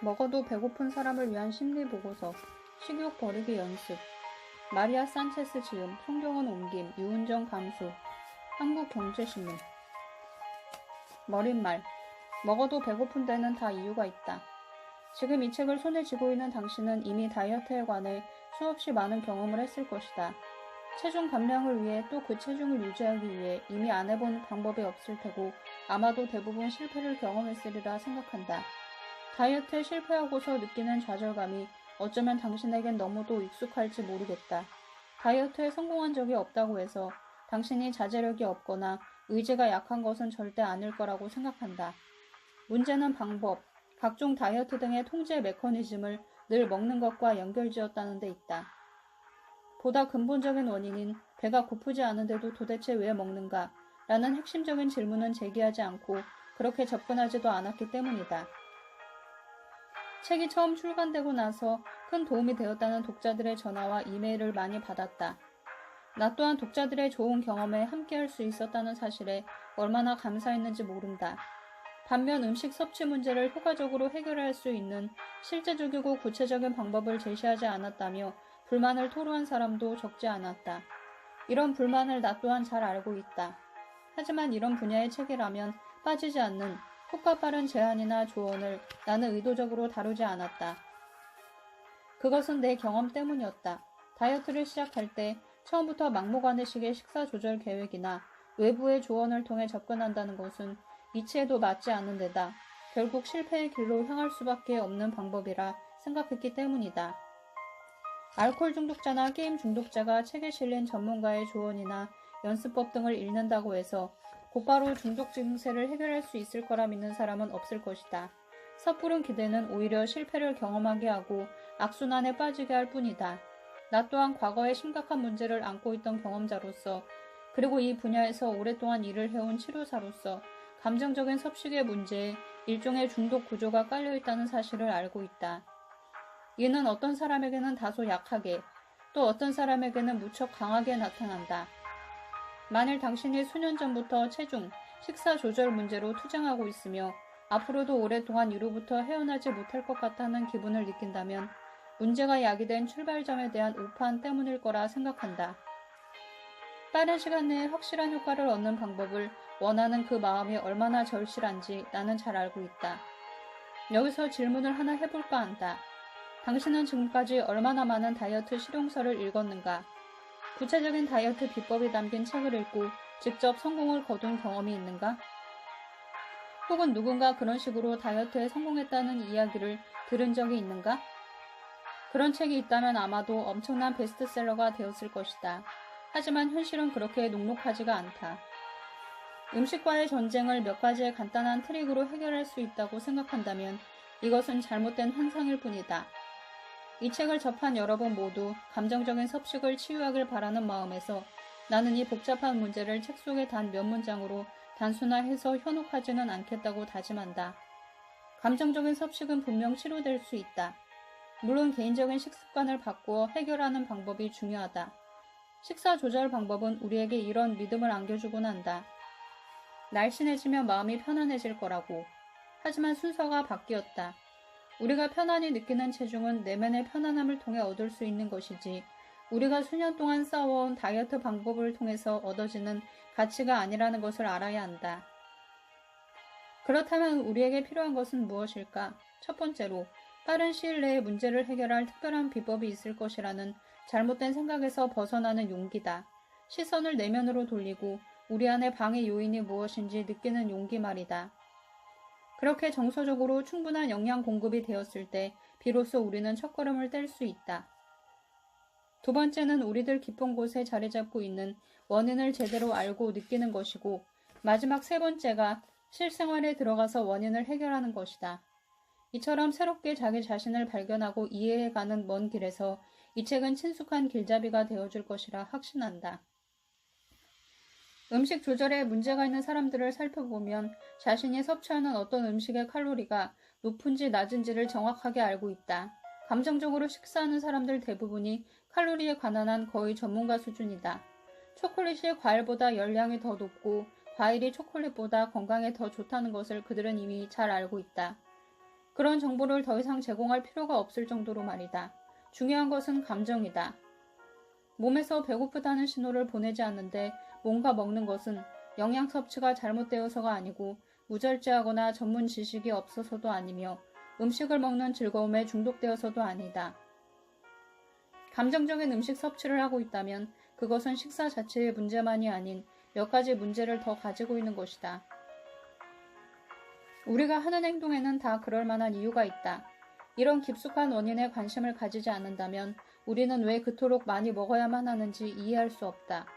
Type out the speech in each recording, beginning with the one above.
먹어도 배고픈 사람을 위한 심리보고서, 식욕 버리기 연습, 마리아 산체스 지음, 송경원 옮김, 유은정 감수, 한국경제신문. 머릿말. 먹어도 배고픈 데는 다 이유가 있다. 지금 이 책을 손에 쥐고 있는 당신은 이미 다이어트에 관해 수없이 많은 경험을 했을 것이다. 체중 감량을 위해 또 그 체중을 유지하기 위해 이미 안 해본 방법이 없을 테고 아마도 대부분 실패를 경험했으리라 생각한다. 다이어트에 실패하고서 느끼는 좌절감이 어쩌면 당신에겐 너무도 익숙할지 모르겠다. 다이어트에 성공한 적이 없다고 해서 당신이 자제력이 없거나 의지가 약한 것은 절대 아닐 거라고 생각한다. 문제는 방법, 각종 다이어트 등의 통제 메커니즘을 늘 먹는 것과 연결지었다는 데 있다. 보다 근본적인 원인인 배가 고프지 않은데도 도대체 왜 먹는가? 라는 핵심적인 질문은 제기하지 않고 그렇게 접근하지도 않았기 때문이다. 책이 처음 출간되고 나서 큰 도움이 되었다는 독자들의 전화와 이메일을 많이 받았다. 나 또한 독자들의 좋은 경험에 함께할 수 있었다는 사실에 얼마나 감사했는지 모른다. 반면 음식 섭취 문제를 효과적으로 해결할 수 있는 실제적이고 구체적인 방법을 제시하지 않았다며 불만을 토로한 사람도 적지 않았다. 이런 불만을 나 또한 잘 알고 있다. 하지만 이런 분야의 책이라면 빠지지 않는 효과 빠른 제안이나 조언을 나는 의도적으로 다루지 않았다. 그것은 내 경험 때문이었다. 다이어트를 시작할 때 처음부터 막무가내식의 식사 조절 계획이나 외부의 조언을 통해 접근한다는 것은 이치에도 맞지 않는 데다 결국 실패의 길로 향할 수밖에 없는 방법이라 생각했기 때문이다. 알코올 중독자나 게임 중독자가 책에 실린 전문가의 조언이나 연습법 등을 읽는다고 해서 곧바로 중독 증세를 해결할 수 있을 거라 믿는 사람은 없을 것이다. 섣부른 기대는 오히려 실패를 경험하게 하고 악순환에 빠지게 할 뿐이다. 나 또한 과거에 심각한 문제를 안고 있던 경험자로서 그리고 이 분야에서 오랫동안 일을 해온 치료사로서 감정적인 섭식의 문제에 일종의 중독 구조가 깔려있다는 사실을 알고 있다. 이는 어떤 사람에게는 다소 약하게, 또 어떤 사람에게는 무척 강하게 나타난다. 만일 당신이 수년 전부터 체중, 식사 조절 문제로 투쟁하고 있으며 앞으로도 오랫동안 이로부터 헤어나지 못할 것 같다는 기분을 느낀다면 문제가 야기된 출발점에 대한 오판 때문일 거라 생각한다. 빠른 시간 내에 확실한 효과를 얻는 방법을 원하는 그 마음이 얼마나 절실한지 나는 잘 알고 있다. 여기서 질문을 하나 해볼까 한다. 당신은 지금까지 얼마나 많은 다이어트 실용서를 읽었는가? 구체적인 다이어트 비법이 담긴 책을 읽고 직접 성공을 거둔 경험이 있는가? 혹은 누군가 그런 식으로 다이어트에 성공했다는 이야기를 들은 적이 있는가? 그런 책이 있다면 아마도 엄청난 베스트셀러가 되었을 것이다. 하지만 현실은 그렇게 녹록하지가 않다. 음식과의 전쟁을 몇 가지의 간단한 트릭으로 해결할 수 있다고 생각한다면 이것은 잘못된 환상일 뿐이다. 이 책을 접한 여러분 모두 감정적인 섭식을 치유하길 바라는 마음에서 나는 이 복잡한 문제를 책 속의 단 몇 문장으로 단순화해서 현혹하지는 않겠다고 다짐한다. 감정적인 섭식은 분명 치료될 수 있다. 물론 개인적인 식습관을 바꾸어 해결하는 방법이 중요하다. 식사 조절 방법은 우리에게 이런 믿음을 안겨주곤 한다. 날씬해지면 마음이 편안해질 거라고. 하지만 순서가 바뀌었다. 우리가 편안히 느끼는 체중은 내면의 편안함을 통해 얻을 수 있는 것이지 우리가 수년 동안 쌓아온 다이어트 방법을 통해서 얻어지는 가치가 아니라는 것을 알아야 한다. 그렇다면 우리에게 필요한 것은 무엇일까? 첫 번째로 빠른 시일 내에 문제를 해결할 특별한 비법이 있을 것이라는 잘못된 생각에서 벗어나는 용기다. 시선을 내면으로 돌리고 우리 안에 방해 요인이 무엇인지 느끼는 용기 말이다. 그렇게 정서적으로 충분한 영양 공급이 되었을 때 비로소 우리는 첫걸음을 뗄 수 있다. 두 번째는 우리들 깊은 곳에 자리 잡고 있는 원인을 제대로 알고 느끼는 것이고 마지막 세 번째가 실생활에 들어가서 원인을 해결하는 것이다. 이처럼 새롭게 자기 자신을 발견하고 이해해가는 먼 길에서 이 책은 친숙한 길잡이가 되어줄 것이라 확신한다. 음식 조절에 문제가 있는 사람들을 살펴보면 자신이 섭취하는 어떤 음식의 칼로리가 높은지 낮은지를 정확하게 알고 있다. 감정적으로 식사하는 사람들 대부분이 칼로리에 관한 한 거의 전문가 수준이다. 초콜릿이 과일보다 열량이 더 높고 과일이 초콜릿보다 건강에 더 좋다는 것을 그들은 이미 잘 알고 있다. 그런 정보를 더 이상 제공할 필요가 없을 정도로 말이다. 중요한 것은 감정이다. 몸에서 배고프다는 신호를 보내지 않는데 뭔가 먹는 것은 영양 섭취가 잘못되어서가 아니고 무절제하거나 전문 지식이 없어서도 아니며 음식을 먹는 즐거움에 중독되어서도 아니다. 감정적인 음식 섭취를 하고 있다면 그것은 식사 자체의 문제만이 아닌 몇 가지 문제를 더 가지고 있는 것이다. 우리가 하는 행동에는 다 그럴 만한 이유가 있다. 이런 깊숙한 원인에 관심을 가지지 않는다면 우리는 왜 그토록 많이 먹어야만 하는지 이해할 수 없다.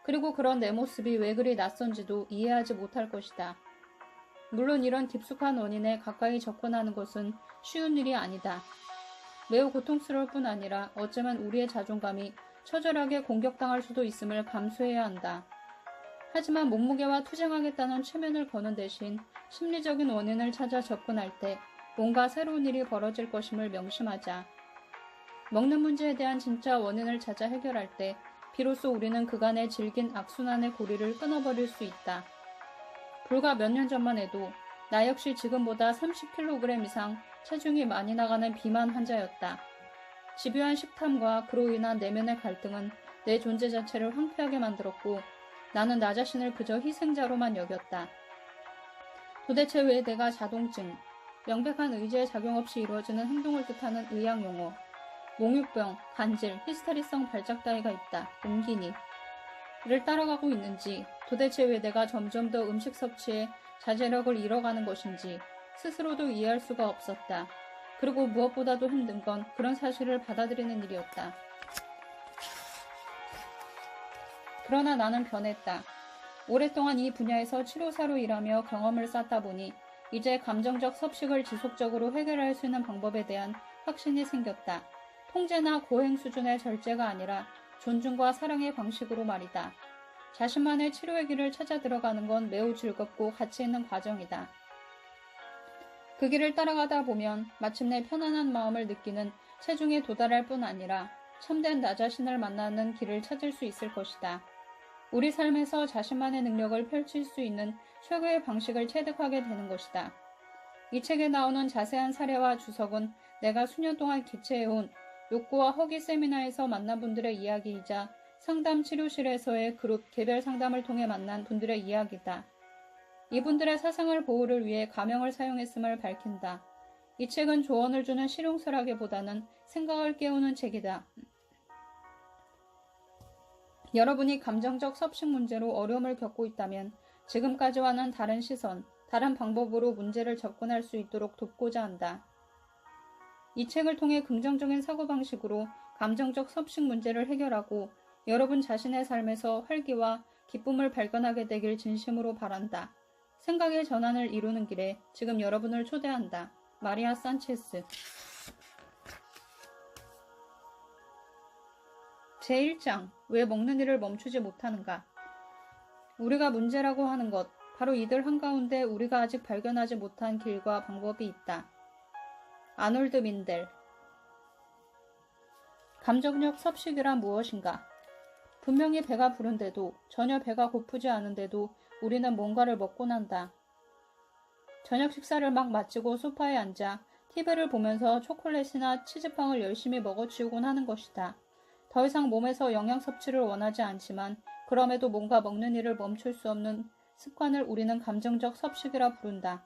그리고 그런 내 모습이 왜 그리 낯선지도 이해하지 못할 것이다. 물론 이런 깊숙한 원인에 가까이 접근하는 것은 쉬운 일이 아니다. 매우 고통스러울 뿐 아니라 어쩌면 우리의 자존감이 처절하게 공격당할 수도 있음을 감수해야 한다. 하지만 몸무게와 투쟁하겠다는 최면을 거는 대신 심리적인 원인을 찾아 접근할 때 뭔가 새로운 일이 벌어질 것임을 명심하자. 먹는 문제에 대한 진짜 원인을 찾아 해결할 때 비로소 우리는 그간의 질긴 악순환의 고리를 끊어버릴 수 있다. 불과 몇 년 전만 해도 나 역시 지금보다 30kg 이상 체중이 많이 나가는 비만 환자였다. 집요한 식탐과 그로 인한 내면의 갈등은 내 존재 자체를 황폐하게 만들었고 나는 나 자신을 그저 희생자로만 여겼다. 도대체 왜 내가 자동증, 명백한 의지의 작용 없이 이루어지는 행동을 뜻하는 의학용어, 몽유병, 간질, 히스테리성 발작 따위가 있다. 옹기니를 따라가고 있는지, 도대체 왜 내가 점점 더 음식 섭취에 자제력을 잃어가는 것인지 스스로도 이해할 수가 없었다. 그리고 무엇보다도 힘든 건 그런 사실을 받아들이는 일이었다. 그러나 나는 변했다. 오랫동안 이 분야에서 치료사로 일하며 경험을 쌓다 보니 이제 감정적 섭식을 지속적으로 해결할 수 있는 방법에 대한 확신이 생겼다. 통제나 고행 수준의 절제가 아니라 존중과 사랑의 방식으로 말이다. 자신만의 치료의 길을 찾아 들어가는 건 매우 즐겁고 가치 있는 과정이다. 그 길을 따라가다 보면 마침내 편안한 마음을 느끼는 체중에 도달할 뿐 아니라 참된 나 자신을 만나는 길을 찾을 수 있을 것이다. 우리 삶에서 자신만의 능력을 펼칠 수 있는 최고의 방식을 체득하게 되는 것이다. 이 책에 나오는 자세한 사례와 주석은 내가 수년 동안 개최해온 욕구와 허기 세미나에서 만난 분들의 이야기이자 상담 치료실에서의 그룹 개별 상담을 통해 만난 분들의 이야기다. 이분들의 사생활 보호를 위해 가명을 사용했음을 밝힌다. 이 책은 조언을 주는 실용서라기보다는 생각을 깨우는 책이다. 여러분이 감정적 섭식 문제로 어려움을 겪고 있다면 지금까지와는 다른 시선, 다른 방법으로 문제를 접근할 수 있도록 돕고자 한다. 이 책을 통해 긍정적인 사고방식으로 감정적 섭식 문제를 해결하고 여러분 자신의 삶에서 활기와 기쁨을 발견하게 되길 진심으로 바란다. 생각의 전환을 이루는 길에 지금 여러분을 초대한다. 마리아 산체스. 제1장 왜 먹는 일을 멈추지 못하는가? 우리가 문제라고 하는 것, 바로 이들 한가운데 우리가 아직 발견하지 못한 길과 방법이 있다. 아놀드 민델. 감정적 섭식이란 무엇인가? 분명히 배가 부른데도 전혀 배가 고프지 않은데도 우리는 뭔가를 먹곤 한다. 저녁 식사를 막 마치고 소파에 앉아 TV를 보면서 초콜릿이나 치즈빵을 열심히 먹어치우곤 하는 것이다. 더 이상 몸에서 영양 섭취를 원하지 않지만 그럼에도 뭔가 먹는 일을 멈출 수 없는 습관을 우리는 감정적 섭식이라 부른다.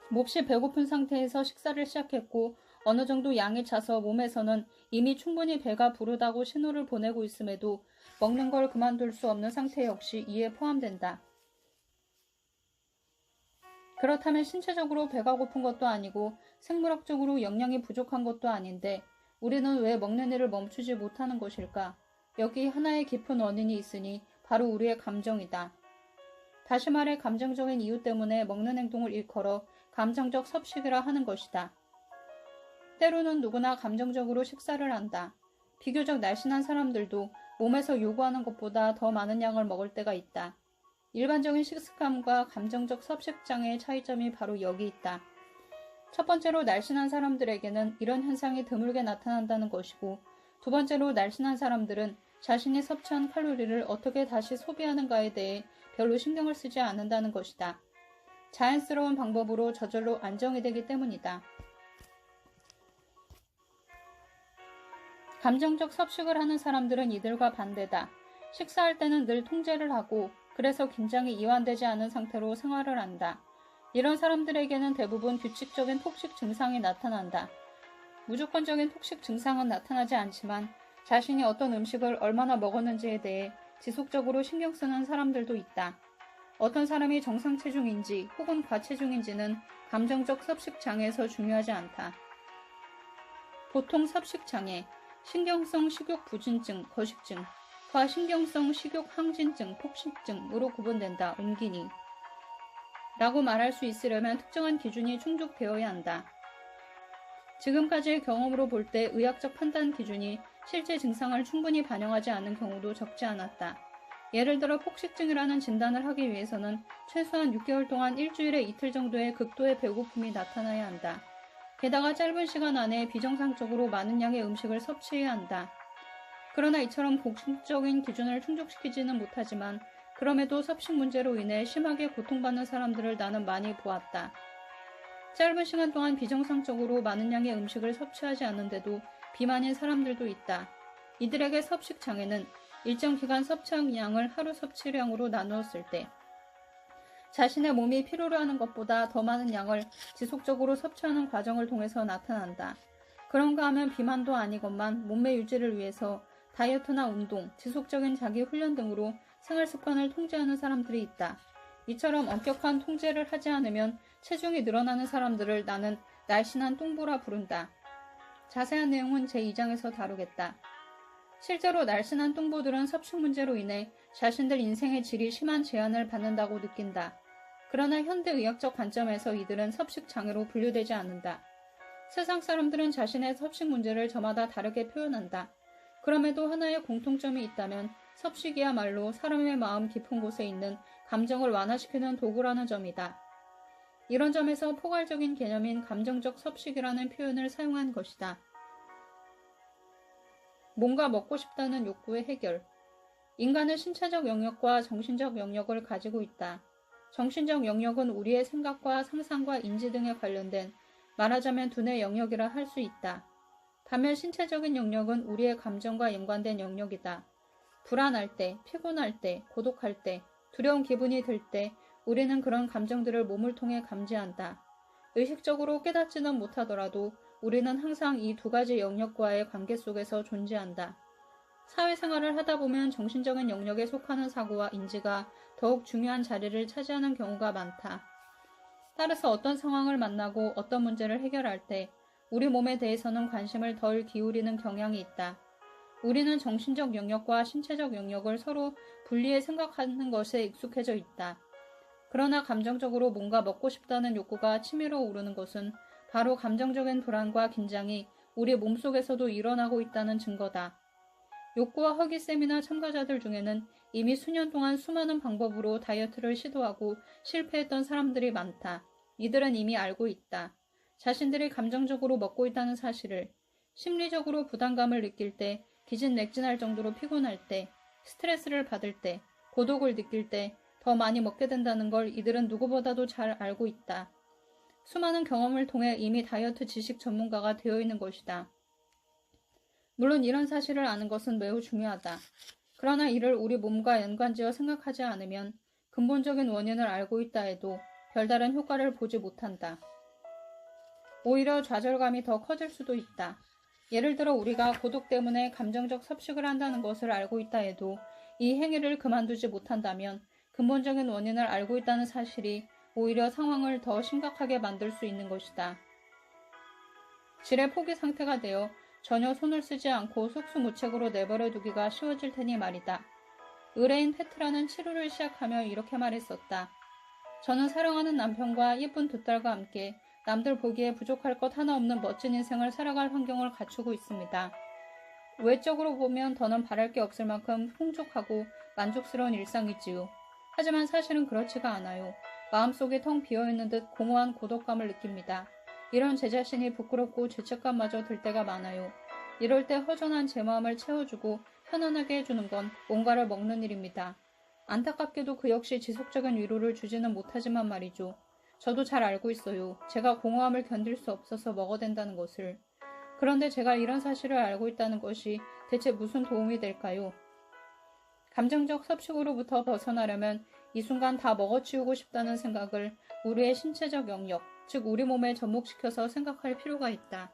몹시 배고픈 상태에서 식사를 시작했고 어느 정도 양이 차서 몸에서는 이미 충분히 배가 부르다고 신호를 보내고 있음에도 먹는 걸 그만둘 수 없는 상태 역시 이에 포함된다. 그렇다면 신체적으로 배가 고픈 것도 아니고 생물학적으로 영양이 부족한 것도 아닌데 우리는 왜 먹는 일을 멈추지 못하는 것일까? 여기 하나의 깊은 원인이 있으니 바로 우리의 감정이다. 다시 말해 감정적인 이유 때문에 먹는 행동을 일컬어 감정적 섭식이라 하는 것이다. 때로는 누구나 감정적으로 식사를 한다. 비교적 날씬한 사람들도 몸에서 요구하는 것보다 더 많은 양을 먹을 때가 있다. 일반적인 식습관과 감정적 섭식장애의 차이점이 바로 여기 있다. 첫 번째로 날씬한 사람들에게는 이런 현상이 드물게 나타난다는 것이고 두 번째로 날씬한 사람들은 자신이 섭취한 칼로리를 어떻게 다시 소비하는가에 대해 별로 신경을 쓰지 않는다는 것이다. 자연스러운 방법으로 저절로 안정이 되기 때문이다. 감정적 섭식을 하는 사람들은 이들과 반대다. 식사할 때는 늘 통제를 하고 그래서 긴장이 이완되지 않은 상태로 생활을 한다. 이런 사람들에게는 대부분 규칙적인 폭식 증상이 나타난다. 무조건적인 폭식 증상은 나타나지 않지만 자신이 어떤 음식을 얼마나 먹었는지에 대해 지속적으로 신경 쓰는 사람들도 있다. 어떤 사람이 정상 체중인지 혹은 과체중인지는 감정적 섭식 장애에서 중요하지 않다. 보통 섭식 장애, 신경성 식욕 부진증, 거식증, 과신경성 식욕 항진증, 폭식증으로 구분된다. 옮기니 라고 말할 수 있으려면 특정한 기준이 충족되어야 한다. 지금까지의 경험으로 볼 때 의학적 판단 기준이 실제 증상을 충분히 반영하지 않은 경우도 적지 않았다. 예를 들어 폭식증이라는 진단을 하기 위해서는 최소한 6개월 동안 일주일에 이틀 정도의 극도의 배고픔이 나타나야 한다. 게다가 짧은 시간 안에 비정상적으로 많은 양의 음식을 섭취해야 한다. 그러나 이처럼 공식적인 기준을 충족시키지는 못하지만 그럼에도 섭식 문제로 인해 심하게 고통받는 사람들을 나는 많이 보았다. 짧은 시간 동안 비정상적으로 많은 양의 음식을 섭취하지 않는데도 비만인 사람들도 있다. 이들에게 섭식 장애는 일정 기간 섭취한 양을 하루 섭취량으로 나누었을 때 자신의 몸이 필요로 하는 것보다 더 많은 양을 지속적으로 섭취하는 과정을 통해서 나타난다. 그런가 하면 비만도 아니건만 몸매 유지를 위해서 다이어트나 운동, 지속적인 자기 훈련 등으로 생활 습관을 통제하는 사람들이 있다. 이처럼 엄격한 통제를 하지 않으면 체중이 늘어나는 사람들을 나는 날씬한 뚱보라 부른다. 자세한 내용은 제2장에서 다루겠다. 실제로 날씬한 뚱보들은 섭식 문제로 인해 자신들 인생의 질이 심한 제한을 받는다고 느낀다. 그러나 현대의학적 관점에서 이들은 섭식 장애로 분류되지 않는다. 세상 사람들은 자신의 섭식 문제를 저마다 다르게 표현한다. 그럼에도 하나의 공통점이 있다면 섭식이야말로 사람의 마음 깊은 곳에 있는 감정을 완화시키는 도구라는 점이다. 이런 점에서 포괄적인 개념인 감정적 섭식이라는 표현을 사용한 것이다. 뭔가 먹고 싶다는 욕구의 해결. 인간은 신체적 영역과 정신적 영역을 가지고 있다. 정신적 영역은 우리의 생각과 상상과 인지 등에 관련된 말하자면 두뇌 영역이라 할 수 있다. 반면 신체적인 영역은 우리의 감정과 연관된 영역이다. 불안할 때, 피곤할 때, 고독할 때, 두려운 기분이 들 때 우리는 그런 감정들을 몸을 통해 감지한다. 의식적으로 깨닫지는 못하더라도 우리는 항상 이 두 가지 영역과의 관계 속에서 존재한다. 사회생활을 하다 보면 정신적인 영역에 속하는 사고와 인지가 더욱 중요한 자리를 차지하는 경우가 많다. 따라서 어떤 상황을 만나고 어떤 문제를 해결할 때 우리 몸에 대해서는 관심을 덜 기울이는 경향이 있다. 우리는 정신적 영역과 신체적 영역을 서로 분리해 생각하는 것에 익숙해져 있다. 그러나 감정적으로 뭔가 먹고 싶다는 욕구가 치밀어 오르는 것은 바로 감정적인 불안과 긴장이 우리 몸속에서도 일어나고 있다는 증거다. 욕구와 허기 세미나 참가자들 중에는 이미 수년 동안 수많은 방법으로 다이어트를 시도하고 실패했던 사람들이 많다. 이들은 이미 알고 있다. 자신들이 감정적으로 먹고 있다는 사실을. 심리적으로 부담감을 느낄 때, 기진맥진할 정도로 피곤할 때, 스트레스를 받을 때, 고독을 느낄 때 더 많이 먹게 된다는 걸 이들은 누구보다도 잘 알고 있다. 수많은 경험을 통해 이미 다이어트 지식 전문가가 되어 있는 것이다. 물론 이런 사실을 아는 것은 매우 중요하다. 그러나 이를 우리 몸과 연관지어 생각하지 않으면 근본적인 원인을 알고 있다 해도 별다른 효과를 보지 못한다. 오히려 좌절감이 더 커질 수도 있다. 예를 들어 우리가 고독 때문에 감정적 섭식을 한다는 것을 알고 있다 해도 이 행위를 그만두지 못한다면 근본적인 원인을 알고 있다는 사실이 오히려 상황을 더 심각하게 만들 수 있는 것이다. 질의 포기 상태가 되어 전혀 손을 쓰지 않고 속수무책으로 내버려 두기가 쉬워질 테니 말이다. 의뢰인 페트라는 치료를 시작하며 이렇게 말했었다. 저는 사랑하는 남편과 예쁜 두 딸과 함께 남들 보기에 부족할 것 하나 없는 멋진 인생을 살아갈 환경을 갖추고 있습니다. 외적으로 보면 더는 바랄 게 없을 만큼 풍족하고 만족스러운 일상이지요. 하지만 사실은 그렇지가 않아요. 마음속에 텅 비어있는 듯 공허한 고독감을 느낍니다. 이런 제 자신이 부끄럽고 죄책감마저 들 때가 많아요. 이럴 때 허전한 제 마음을 채워주고 편안하게 해주는 건 뭔가를 먹는 일입니다. 안타깝게도 그 역시 지속적인 위로를 주지는 못하지만 말이죠. 저도 잘 알고 있어요. 제가 공허함을 견딜 수 없어서 먹어댄다는 것을. 그런데 제가 이런 사실을 알고 있다는 것이 대체 무슨 도움이 될까요? 감정적 섭식으로부터 벗어나려면 이 순간 다 먹어치우고 싶다는 생각을 우리의 신체적 영역, 즉 우리 몸에 접목시켜서 생각할 필요가 있다.